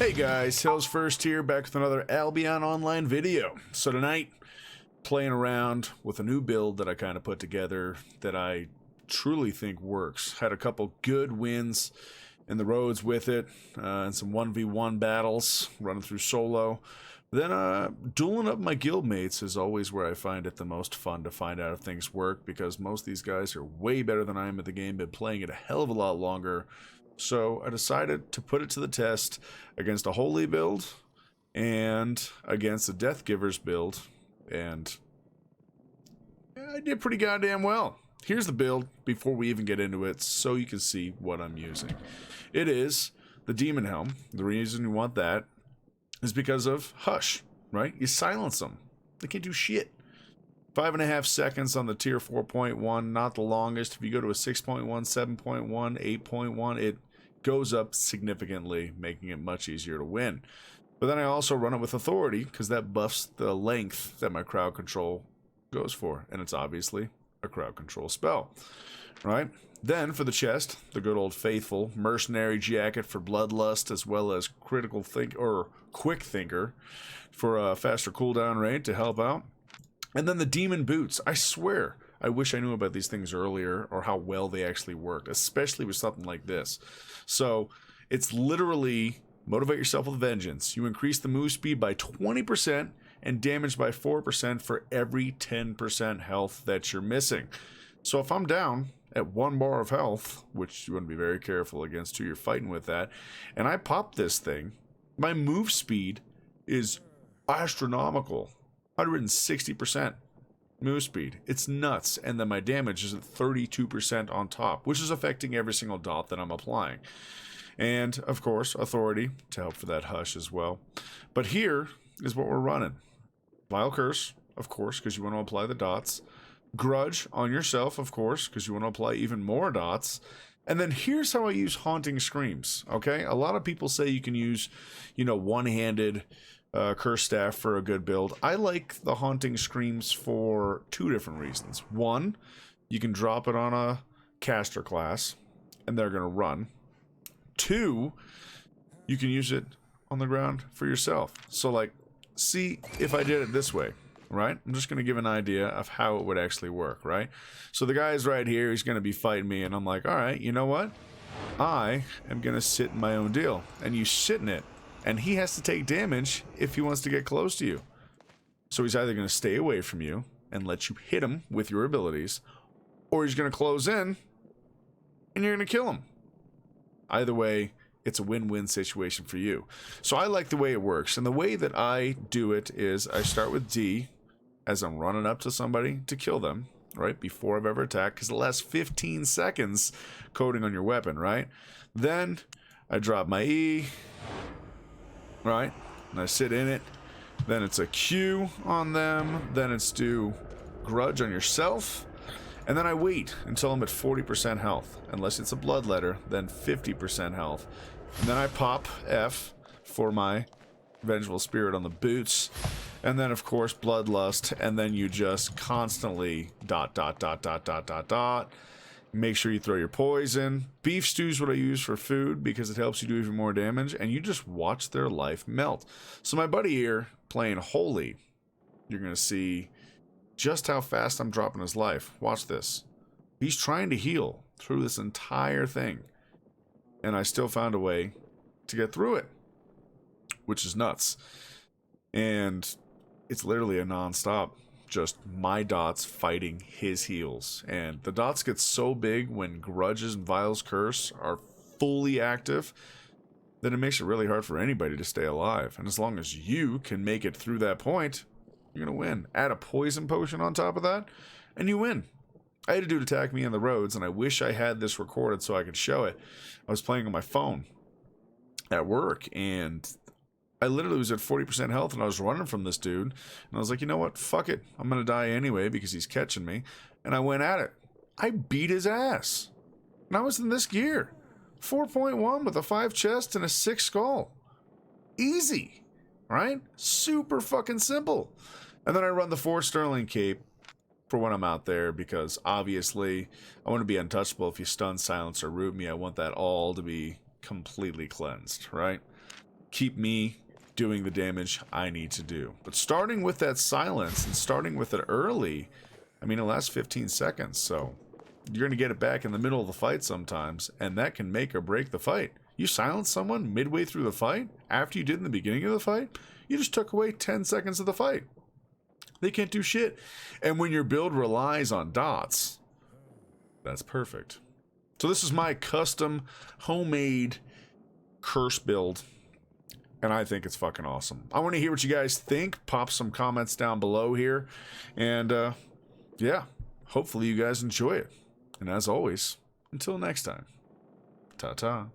Hey guys, Hell's First here, back with another Albion Online video. So tonight, playing around with a new build that I kind of put together that I truly think works. Had a couple good wins in the roads with it, and some 1v1 battles, running through solo. Then dueling up my guild mates is always where I find it the most fun to find out if things work, because most of these guys are way better than I am at the game, been playing it a hell of a lot longer. So I decided to put it to the test against a holy build and against a Death Givers build, and I did pretty goddamn well. Here's the build before we even get into it so you can see what I'm using. It is the Demon Helm. The reason you want that is because of Hush, right? You silence them. They can't do shit. 5.5 seconds on the tier 4.1, not the longest. If you go to a 6.1, 7.1, 8.1, it goes up significantly, making it much easier to win. But then I also run it with Authority, because that buffs the length that my crowd control goes for, and it's obviously a crowd control spell, right? Then for the chest, the good old faithful Mercenary Jacket for Bloodlust, as well as Quick Thinker for a faster cooldown rate to help out. And then the Demon Boots. I swear, I wish I knew about these things earlier or how well they actually worked, especially with something like this. So it's literally motivate yourself with vengeance. You increase the move speed by 20% and damage by 4% for every 10% health that you're missing. So if I'm down at 1 bar of health, which you want to be very careful against who you're fighting with that, and I pop this thing, my move speed is astronomical. 160% move speed. It's nuts. And then my damage is at 32% on top, which is affecting every single dot that I'm applying. And of course, Authority to help for that Hush as well. But here is what we're running. Vile Curse, of course, because you want to apply the dots. Grudge on yourself, of course, because you want to apply even more dots. And then here's how I use Haunting Screams, okay? A lot of people say you can use, one-handed Curse Staff for a good build. I like the Haunting Screams for 2 different reasons. One, you can drop it on a caster class, and they're going to run. 2, you can use it on the ground for yourself. So, like, see if I did it this way, right? I'm just going to give an idea of how it would actually work, right? So the guy's right here, he's going to be fighting me, and I'm like, all right, you know what? I am going to sit in my own deal, and you sit in it. And he has to take damage if he wants to get close to you. So he's either going to stay away from you and let you hit him with your abilities, or he's going to close in and you're going to kill him. Either way, it's a win-win situation for you. So I like the way it works. And the way that I do it is I start with D as I'm running up to somebody to kill them, right? Before I've ever attacked, because it lasts 15 seconds coding on your weapon, right? Then I drop my E, right, and I sit in it. Then it's a Q on them. Then it's do Grudge on yourself. And then I wait until I'm at 40% health. Unless it's a Bloodletter, then 50% health. And then I pop F for my Vengeful Spirit on the boots. And then, of course, Bloodlust. And then you just constantly ... Make sure you throw your poison. Beef stew is what I use for food because it helps you do even more damage, and you just watch their life melt. So my buddy here playing Holy, you're going to see just how fast I'm dropping his life. Watch this. He's trying to heal through this entire thing, and I still found a way to get through it, which is nuts. And it's literally a non-stop. Just my dots fighting his heals. And the dots get so big when Grudges and Vile's Curse are fully active that it makes it really hard for anybody to stay alive. And as long as you can make it through that point, you're going to win. Add a poison potion on top of that, and you win. I had a dude attack me in the roads, and I wish I had this recorded so I could show it. I was playing on my phone at work, and I literally was at 40% health, and I was running from this dude, and I was like, you know what, fuck it, I'm gonna die anyway because he's catching me, and I went at it. I beat his ass, and I was in this gear, 4.1 with a 5 chest and a 6 skull, easy, right? Super fucking simple. And then I run the 4 Sterling Cape for when I'm out there, because obviously I want to be untouchable. If you stun, silence, or root me, I want that all to be completely cleansed, right? keep me doing the damage I need to do. But starting with that silence and starting with it early, I mean, it lasts 15 seconds, so you're going to get it back in the middle of the fight sometimes, and that can make or break the fight. You silence someone midway through the fight, after you did in the beginning of the fight, you just took away 10 seconds of the fight. They can't do shit. And when your build relies on dots, that's perfect. So this is my custom, homemade curse build, and I think it's fucking awesome. I want to hear what you guys think. Pop some comments down below here, and yeah, hopefully you guys enjoy it. And as always, until next time, ta-ta.